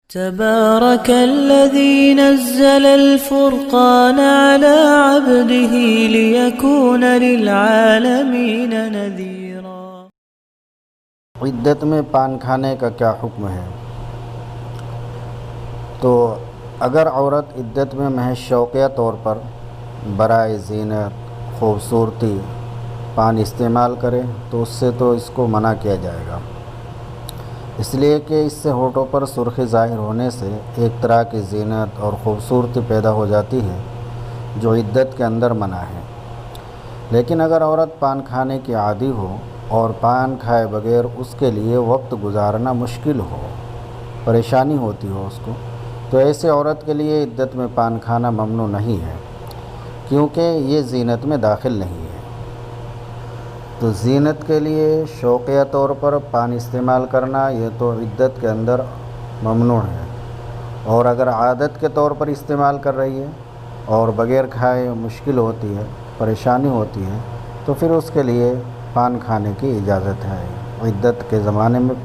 تبارك الذي نزل الفرقان على عبده ليكون للعالمين نذيرا۔ عدت میں پان کھانے کا کیا حکم ہے؟ تو اگر عورت عدت میں محض شوقیہ طور پر برائے زینت خوبصورتی پان استعمال کرے تو اس سے تو اس کو منع کیا جائے گا، اس لیے کہ اس سے ہونٹوں پر سرخی ظاہر ہونے سے ایک طرح کی زینت اور خوبصورتی پیدا ہو جاتی ہے جو عدت کے اندر منع ہے۔ لیکن اگر عورت پان کھانے کی عادی ہو اور پان کھائے بغیر اس کے لیے وقت گزارنا مشکل ہو، پریشانی ہوتی ہو اس کو، تو ایسے عورت کے لیے عدت میں پان کھانا ممنوع نہیں ہے، کیونکہ یہ زینت میں داخل نہیں ہے۔ تو زینت کے لیے شوقیہ طور پر پان استعمال کرنا یہ تو عدت کے اندر ممنوع ہے، اور اگر عادت کے طور پر استعمال کر رہی ہے اور بغیر کھائے مشکل ہوتی ہے، پریشانی ہوتی ہے، تو پھر اس کے لیے پان کھانے کی اجازت ہے۔ عدت کے زمانے میں